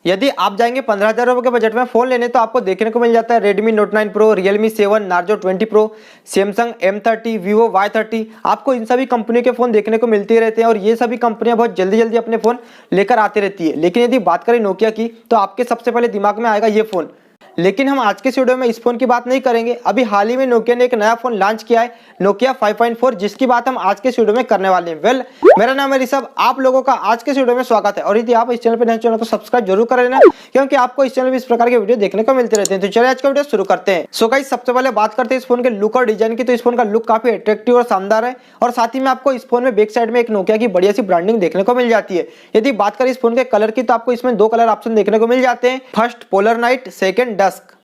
यदि आप जाएंगे 15,000 रुपये के बजट में फोन लेने तो आपको देखने को मिल जाता है Redmi Note 9 Pro, Realme 7, Narzo 20 Pro, Samsung M30, Vivo Y30। आपको इन सभी कंपनियों के फोन देखने को मिलते रहते हैं और ये सभी कंपनियां बहुत जल्दी जल्दी अपने फोन लेकर आती रहती है। लेकिन यदि बात करें नोकिया की तो आपके सबसे पहले दिमाग में आएगा ये फोन। लेकिन हम आज के वीडियो में इस फोन की बात नहीं करेंगे। अभी हाल ही में नोकिया ने एक नया फोन लॉन्च किया है नोकिया 5.4, जिसकी बात हम आज के वीडियो में करने वाले हैं। मेरा नाम है ऋषभ, आप लोगों का आज के वीडियो में स्वागत है। और यदि आप इस चैनल पर नए चैनल को सब्सक्राइब जरूर कर लेना, क्योंकि आपको इस चैनल पर इस प्रकार के वीडियो देखने को मिलते रहते हैं। तो चलिए आज का वीडियो शुरू करते हैं। सो गाइस, सबसे पहले बात करते हैं इस फोन के लुक और डिजाइन की। तो इस फोन का लुक काफी अट्रैक्टिव और शानदार है और साथ ही में आपको इस फोन में बैक साइड में एक नोकिया की बढ़िया सी ब्रांडिंग देखने को मिल जाती है। यदि बात करें इस फोन के कलर की तो आपको इसमें दो कलर ऑप्शन देखने को मिल जाते हैं, first polar night, second dusk.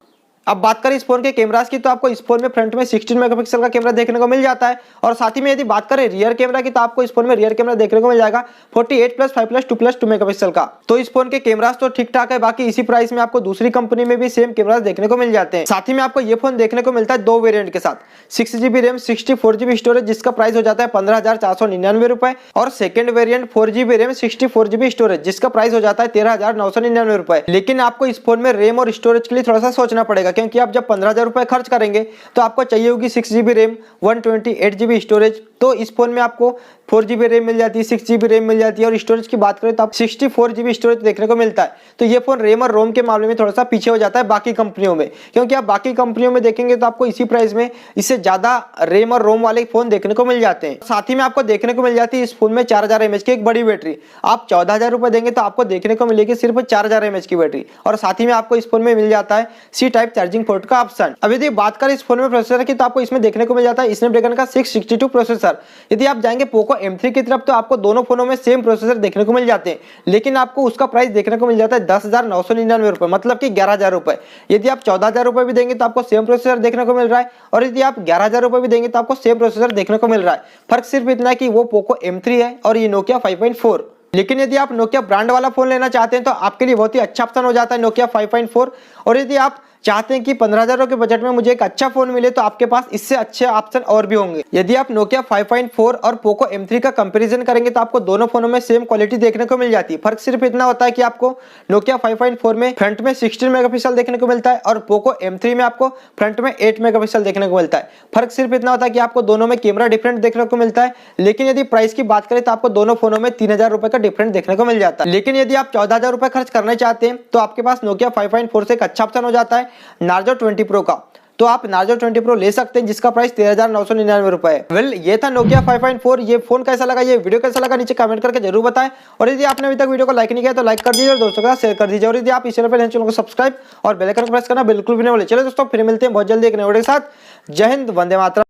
अब बात करें इस फोन के कैमरास की तो आपको इस फोन में फ्रंट में 16 मेगापिक्सल का कैमरा देखने को मिल जाता है और साथ ही में यदि बात करें रियर कैमरा की तो आपको इस फोन में रियर कैमरा देखने को मिल जाएगा 48+5+2+2 मेगापिक्सल का। तो इस फोन के कैमरास तो ठीक ठाक है, बाकी इसी प्राइस में आपको दूसरी कंपनी में भी सेम कैमरास देखने को मिल जाते हैं। साथ ही में आपको ये फोन देखने को मिलता है दो वेरियंट के साथ, 6GB रैम 64GB स्टोरेज, जिसका प्राइस हो जाता है 15,499 रुपए, और second variant 4GB RAM 64GB storage, जिसका प्राइस हो जाता है 13,999 रुपए। लेकिन आपको इस फोन में रैम और स्टोरेज के लिए थोड़ा सा सोचना पड़ेगा, क्योंकि आप जब 15,000 रुपए खर्च करेंगे तो आपको चाहिए होगी 6GB रैम 128GB स्टोरेज। तो इस फोन में आपको 4GB रैम मिल जाती है, 6GB रैम मिल जाती है, और स्टोरेज की बात करें तो आप 64GB स्टोरेज देखने को मिलता है। तो ये फोन रैम और रोम के मामले में थोड़ा सा पीछे हो जाता है बाकी कंपनियों में, क्योंकि आप बाकी कंपनियों में देखेंगे तो आपको इसी प्राइस में इससे ज्यादा रैम और रोम वाले फोन देखने को मिल जाते हैं। साथ ही में आपको देखने को मिल जाती है इस फोन में 4000 mAh की एक बड़ी बैटरी। आप 14,000 रुपए देंगे तो आपको देखने को मिलेगी सिर्फ 4000 mAh की बैटरी, और साथ ही में आपको इस फोन में मिल जाता है C टाइप चार्जिंग पोर्ट का ऑप्शन। अब यदि बात करें इस फोन में प्रोसेसर की तो आपको इसमें देखने को मिल जाता है स्नैपड्रैगन का 662 प्रोसेसर। यदि आप जाएंगे पोको M3 की तरफ तो आपको दोनों फोनों में सेम प्रोसेसर देखने को मिल जाते हैं, लेकिन आपको उसका प्राइस देखने को मिल जाता है 10,999 रुपए, मतलब कि 11,000 रुपए। यदि आप 14,000 रुपए भी देंगे तो आपको सेम प्रोसेसर देखने को मिल रहा है, और यदि आप 11,000 रुपए भी देंगे तो आपको सेम प्रोसेसर देखने को मिल रहा है। फर्क सिर्फ इतना है कि वो पोको M3 है और ये नोकिया 5.4। लेकिन यदि आप नोकिया ब्रांड वाला फोन लेना चाहते हैं तो आपके लिए बहुत ही अच्छा ऑप्शन हो जाता है नोकिया 5.4। और यदि आप चाहते हैं कि 15,000 के बजट में मुझे एक अच्छा फोन मिले तो आपके पास इससे अच्छे ऑप्शन और भी होंगे। यदि आप नोकिया 5.4 और पोको M3 का कंपैरिजन करेंगे तो आपको दोनों फोनों में सेम क्वालिटी देखने को मिल जाती है। फर्क सिर्फ इतना होता है कि आपको नोकिया 5.4 में फ्रंट में 16 मेगापिक्सल देखने को मिलता है और पोको M3 में आपको फ्रंट में 8 मेगापिक्सल देखने को मिलता है। फर्क सिर्फ इतना होता है कि आपको दोनों में कैमरा डिफरेंट देखने को मिलता है। लेकिन यदि प्राइस की बात करें तो आपको दोनों फोनों में 3,000 रुपए का डिफरेंट देखने को मिल जाता है। लेकिन यदि आप 14,000 रुपए खर्च करना चाहते हैं तो आपके पास नोकिया 5.4 से एक अच्छा ऑप्शन हो जाता है नार्जो 20 प्रो का। तो आप नार्जो 20 प्रो ले सकते हैं, जिसका प्राइस 13,999 रुपए है। ये था नोकिया 5.4। ये फोन कैसा लगा, ये वीडियो कैसा लगा, नीचे कमेंट करके जरूर बताएं। और यदि आपने अभी तक वीडियो को लाइक नहीं किया तो लाइक कर दीजिए और दोस्तों के साथ शेयर कर दीजिए। और यदि आप इस चैनल पर नए चैनल को सब्सक्राइब और बेल आइकन को प्रेस करना बिल्कुल भी नहीं भूलें। चलो दोस्तों, फिर मिलते हैं बहुत जल्दी एक नए वीडियो के साथ। जय हिंद, वंदे मातरम।